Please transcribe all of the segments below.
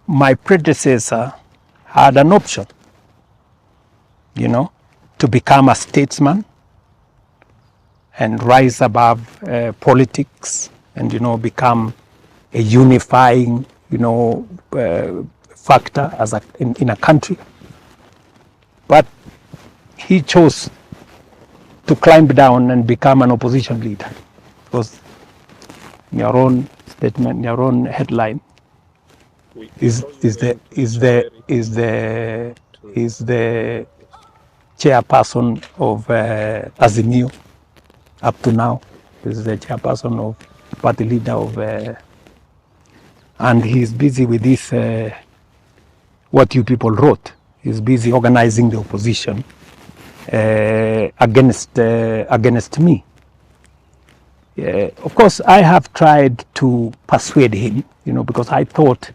my predecessor had an option, to become a statesman and rise above politics and, become a unifying, factor in a country. But he chose to climb down and become an opposition leader. Because in your own statement, your own headline, is the chairperson of Azimio up to now. This is the chairperson of party leader of, and he's busy with this. What you people wrote. He's busy organizing the opposition against me. Of course, I have tried to persuade him, because I thought,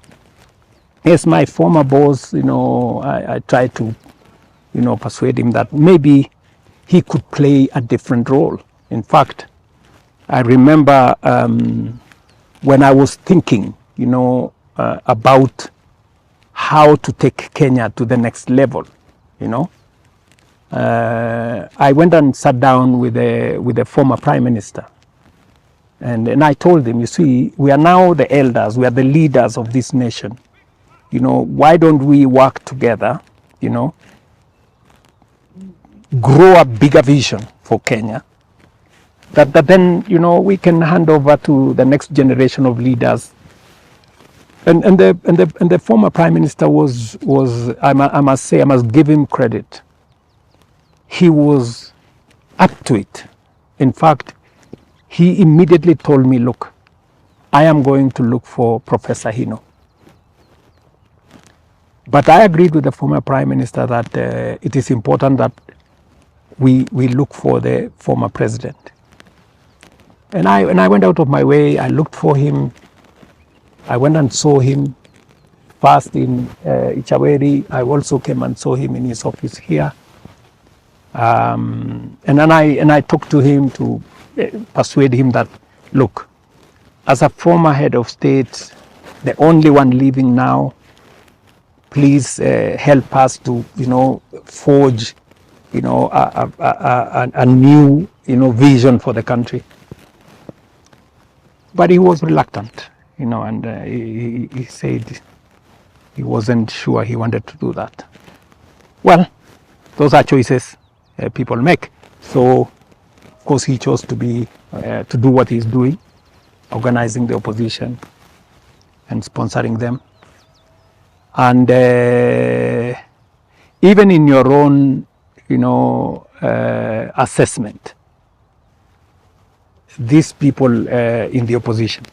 as my former boss, I tried to, persuade him that maybe he could play a different role. In fact, I remember when I was thinking, about how to take Kenya to the next level, I went and sat down with the former Prime Minister. And I told him, you see, we are now the elders, we are the leaders of this nation. Why don't we work together, grow a bigger vision for Kenya, that then, we can hand over to the next generation of leaders. And the former Prime Minister was I must say, I must give him credit. He was up to it. In fact, he immediately told me, look, I am going to look for Professor Hino. But I agreed with the former Prime Minister that it is important that we look for the former president. And I went out of my way, I looked for him. I went and saw him first in Ichaweri. I also came and saw him in his office here. And then I talked to him to persuade him that, look, as a former head of state, the only one living now, please help us to, forge, a new, vision for the country. But he was reluctant. And he said he wasn't sure he wanted to do that. Well, those are choices people make. So, of course, he chose to do what he's doing, organizing the opposition and sponsoring them. And even in your own, assessment, these people in the opposition,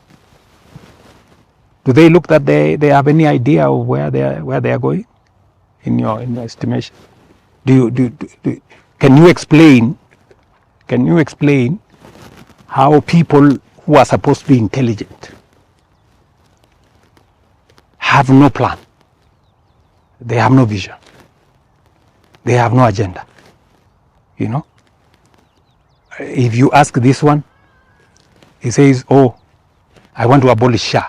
do they look that they have any idea of where they are going, in your estimation? Can you explain how people who are supposed to be intelligent have no plan? They have no vision. They have no agenda. If you ask this one, he says, oh, I want to abolish Shah.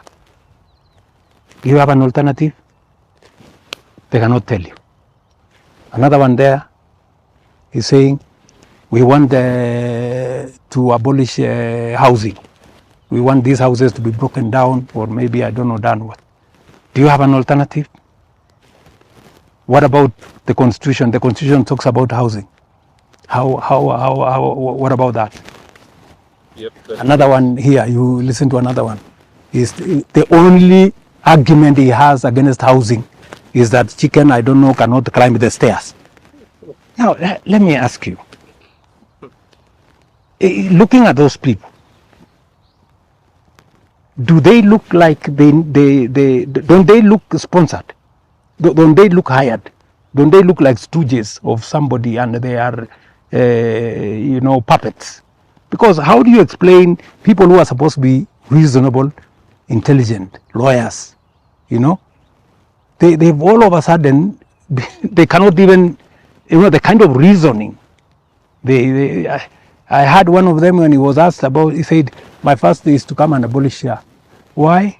Do you have an alternative? They cannot tell you. Another one there is saying, we want to abolish housing. We want these houses to be broken down, or maybe, I don't know, done what. Do you have an alternative? What about the Constitution? The Constitution talks about housing. What about that? Yep, another one here, you listen to another one. Is the only argument he has against housing is that chicken, I don't know, cannot climb the stairs. Now, let me ask you, looking at those people, do they look like don't they look sponsored? Don't they look hired? Don't they look like stooges of somebody and they are, puppets? Because how do you explain people who are supposed to be reasonable, intelligent, lawyers, they've all of a sudden, they cannot even, the kind of reasoning. I had one of them when he was asked about, he said, my first is to come and abolish Shah. Why?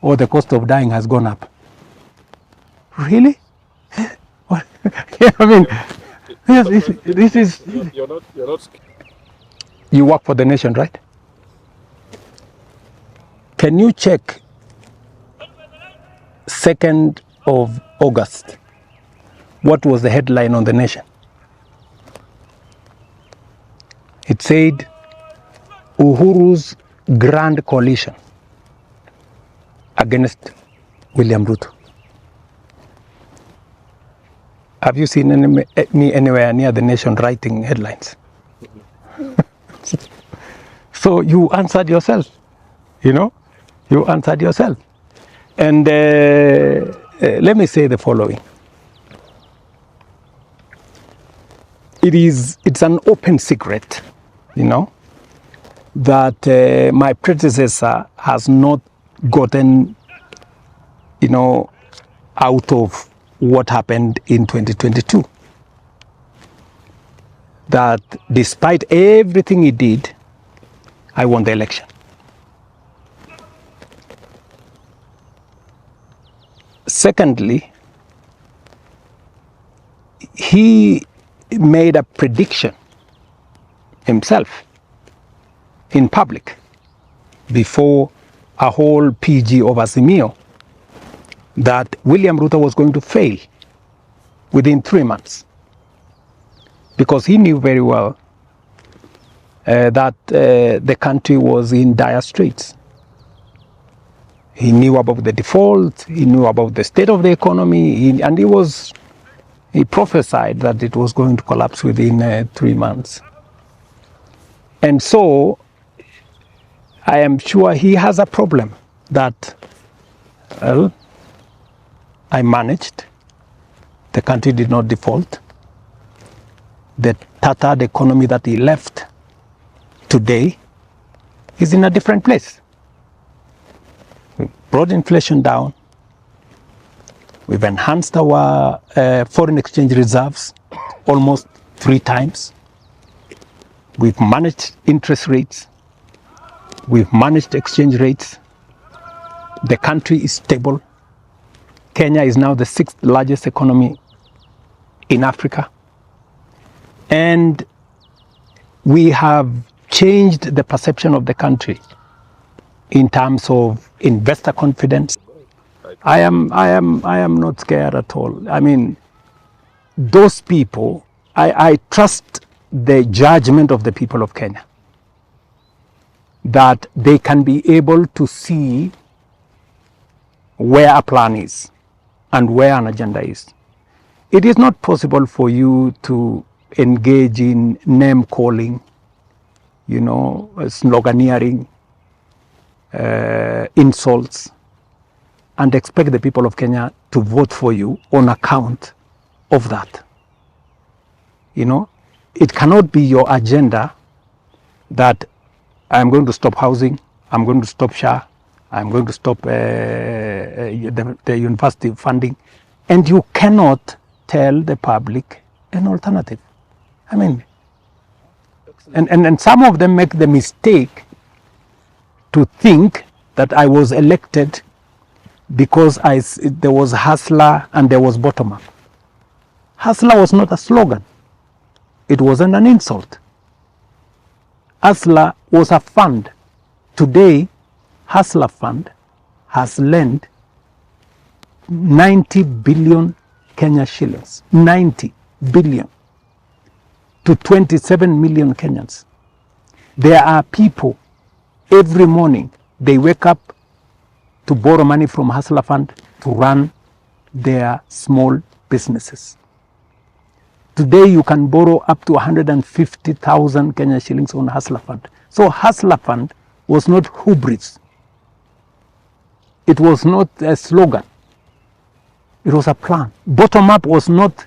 Oh, the cost of dying has gone up. Really? What? Yeah, I mean, this is... You're not... You work for the nation, right? Can you check 2nd of August? What was the headline on the nation? It said, Uhuru's grand coalition against William Ruto. Have you seen me anywhere near the nation writing headlines? So you answered yourself, you answered yourself. And let me say the following. It's an open secret, that my predecessor has not gotten, out of what happened in 2022. That despite everything he did, I won the election. Secondly, he made a prediction himself in public before a whole PG of Azimio that William Ruto was going to fail within 3 months, because he knew very well that the country was in dire straits. He knew about the default, he knew about the state of the economy, and he prophesied that it was going to collapse within 3 months. And so I am sure he has a problem that, well, I managed. The country did not default. The tattered economy that he left today is in a different place. We brought inflation down. We've enhanced our foreign exchange reserves almost 3 times. We've managed interest rates. We've managed exchange rates. The country is stable. Kenya is now the 6th largest economy in Africa. And we have changed the perception of the country in terms of investor confidence. I am not scared at all. I mean, those people, I trust the judgment of the people of Kenya, that they can be able to see where a plan is and where an agenda is. It is not possible for you to engage in name calling, sloganeering, insults, and expect the people of Kenya to vote for you on account of that. It cannot be your agenda that I'm going to stop housing, I'm going to stop SHA, I'm going to stop the university funding, and you cannot tell the public an alternative. I mean, and some of them make the mistake to think that I was elected because there was hustler and there was bottom up. Hustler was not a slogan. It wasn't an insult. Hustler was a fund. Today, Hustler Fund has lent 90 billion Kenya shillings, 90 billion, to 27 million Kenyans. There are people, every morning, they wake up to borrow money from Hustler Fund to run their small businesses. Today, you can borrow up to 150,000 Kenya shillings on Hustler Fund. So Hustler Fund was not hubris. It was not a slogan. It was a plan. Bottom up was not,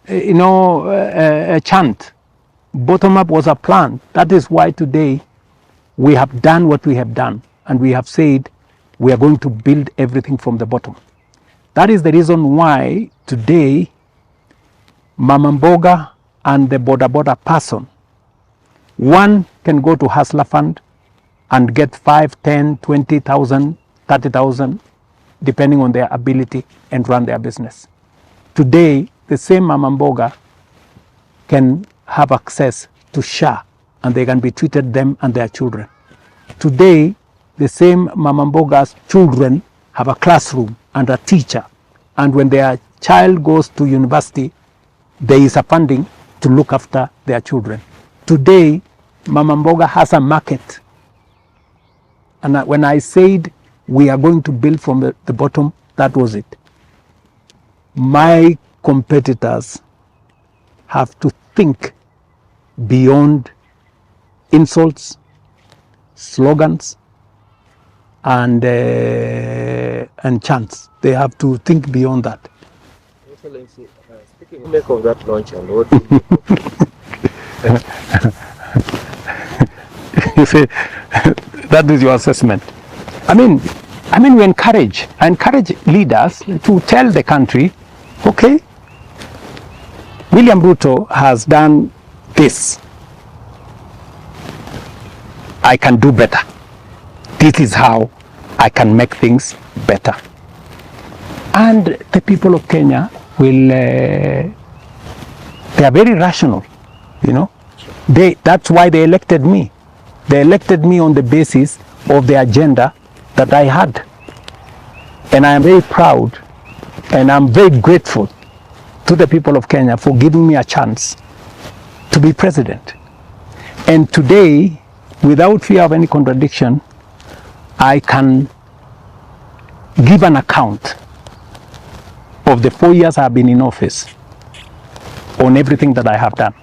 a chant. Bottom up was a plan. That is why today we have done what we have done, and we have said we are going to build everything from the bottom. That is the reason why today Mama Mboga and the boda person, one can go to Hustler Fund and get 5, 10, 20,000, 30,000, depending on their ability, and run their business. Today, the same mama mboga can have access to SHA, and they can be treated, them and their children. Today, the same mama mboga's children have a classroom and a teacher, and when their child goes to university, there is a funding to look after their children. Today, mama mboga has a market. And when I said we are going to build from the bottom, that was it. My competitors have to think beyond insults, slogans, and chants. They have to think beyond that. Excellency, speaking of that launch, and what do you say? That is your assessment. I mean, I encourage leaders to tell the country, okay, William Ruto has done this. I can do better. This is how I can make things better. And the people of Kenya will, they are very rational, you know. That's why they elected me. They elected me on the basis of the agenda that I had. And I am very proud and I'm very grateful to the people of Kenya for giving me a chance to be president. And today, without fear of any contradiction, I can give an account of the 4 years I've been in office on everything that I have done.